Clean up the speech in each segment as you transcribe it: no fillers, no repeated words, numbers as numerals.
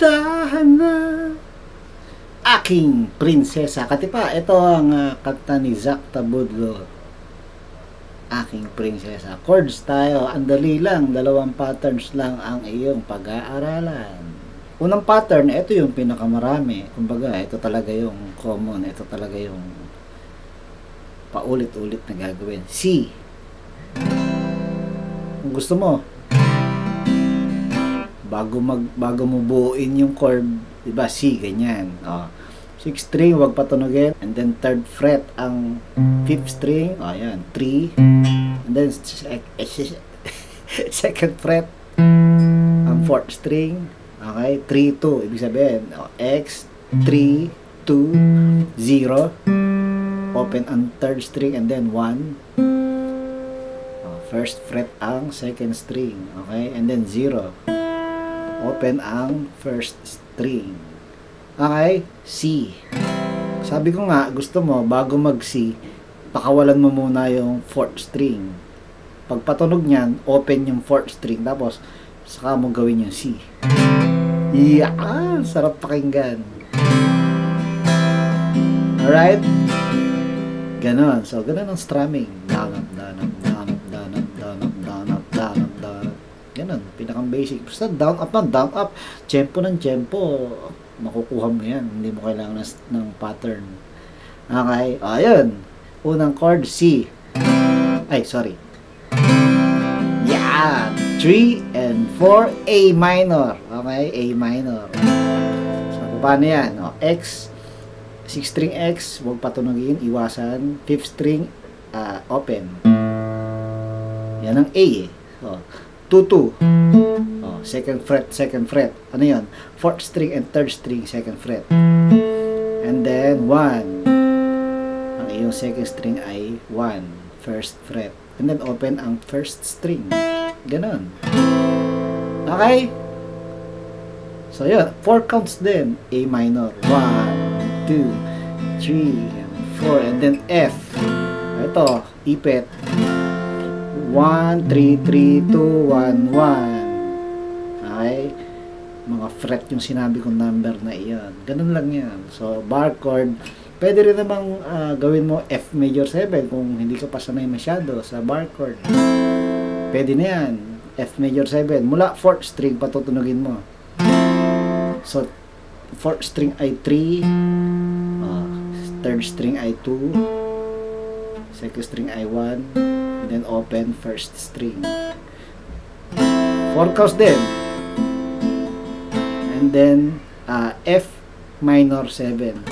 Dahan na aking prinsesa. Katipa, ito ang kanta ni Zach Tabudlo. Aking prinsesa. Chords tayo. Andali lang. 2 patterns lang ang iyong pag-aaralan. Unang pattern, ito yung pinakamarami. Kumbaga, ito talaga yung common. Ito talaga yung paulit-ulit na gagawin. C. Kung gusto mo, bago mo buuin yung chord, diba, C, ganyan. 6th string, wag patunogin. And then 3rd fret ang 5th string. Ayan, 3. And then 2nd fret ang 4th string. Okay, 3, 2. Ibig sabihin, X, 3, 2, 0. Open ang 3rd string and then 1. 1st fret ang 2nd string. Okay, and then 0. Open ang 1st string. Okay, C. Sabi ko nga, gusto mo, bago mag-C, pakawalan mo muna yung 4th string. Pag patunog niyan, open yung 4th string, tapos saka mo gawin yung C. Yeah! Sarap pakinggan. Alright? Ganon. So, ganon ang strumming. Down, up, down, up, down, up, down, up, down, up, down, up, down, up, down, up. Ganon. Pinakang basic. Basta down, up lang, down, up. Tempo ng tempo. Makukuha mo yan. Hindi mo kailangan ng pattern. Okay? Ayun. Unang chord, C. Ay, sorry. Yeah! 3 and 4, A minor. Okay? A minor. So, paano yan? X, 6th string X, huwag patunogin, iwasan. 5th string, open. Yan ang A eh. 2, 2. 2nd fret. Ano yan? 4th string and 3rd string, 2nd fret. And then 1. Ang iyong 2nd string ay 1, 1st fret. And then open ang 1st string. Ganon. Okay? So yun, 4 counts din. A minor. 1, 2, 3, 4. And then F. Ito, ipit. 1, 3, 3, 2, 1, 1. Okay? Mga fret yung sinabi kong number na iyan. Ganun lang yan. So, bar chord. Pwede rin namang gawin mo F major 7 kung hindi ka pa sanay masyado sa bar chord. Pwede na yan. F major 7. Mula 4th string, patutunogin mo. So, 4th string ay 3. 3rd string ay 2. 2nd string ay 1. And then open 1st string. 4 counts din. And then, F minor 7.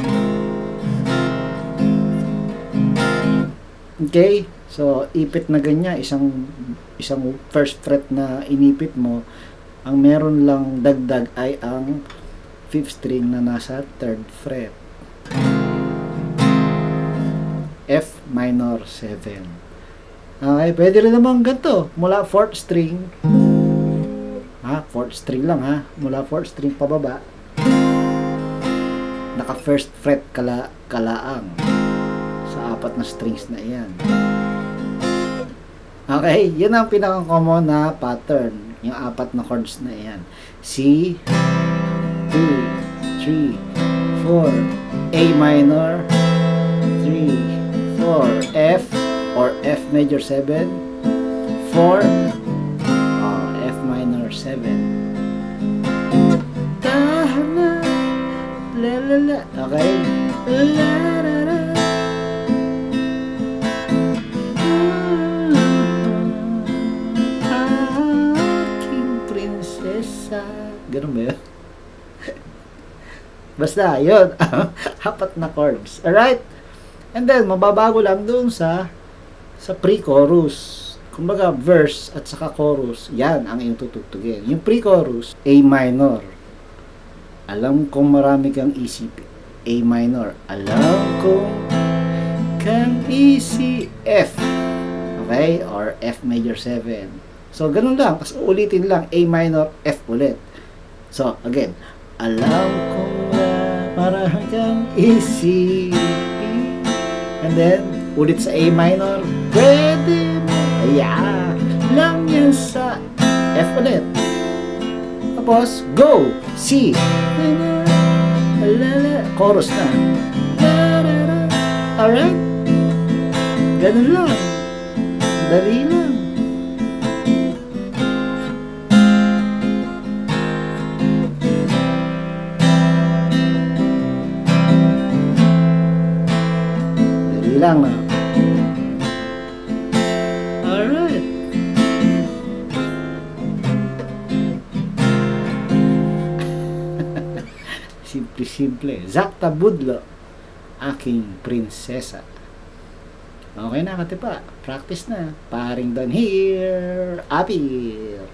Okay? So, ipit na ganyan, isang first fret na inipit mo, ang meron lang dagdag ay ang 5th string na nasa 3rd fret. F minor 7. Okay, pwede rin naman ganito, mula 4th string, 4th string lang mula 4th string pababa, naka 1st fret kalaang sa 4 na strings na iyan. Okay, yun ang pinaka-common na pattern, yung 4 na chords na iyan. C, 2, 3, 4, A minor, 3, 4, F or F major 7, 4, F minor 7. Tahana, la la la. Okay, la la la. Ganun ba yun? Basta, yun. 4 na chords. Alright? And then, mababago lang doon sa pre-chorus. Kumbaga, verse at saka chorus. Yan ang iyong tutugtugin. Yung pre-chorus, A minor. Alam kong marami kang isipin. A minor. Alam kong kang isip. F. Okay? Or F major 7. So, ganun lang. Tapos ulitin lang. A minor, F ulit. So, again, alam kong marami kang isipin. And then, ulit sa A minor, pwede mo, lang yan sa F ulit. Tapos, go! C. Chorus na. Alright? Ganun lang. Dali lang. Dali lang na. Alright. Simple-simple. Zakta Budlo, aking prinsesa. Okay na, katipa. Practice na. Paring Don here. Apir.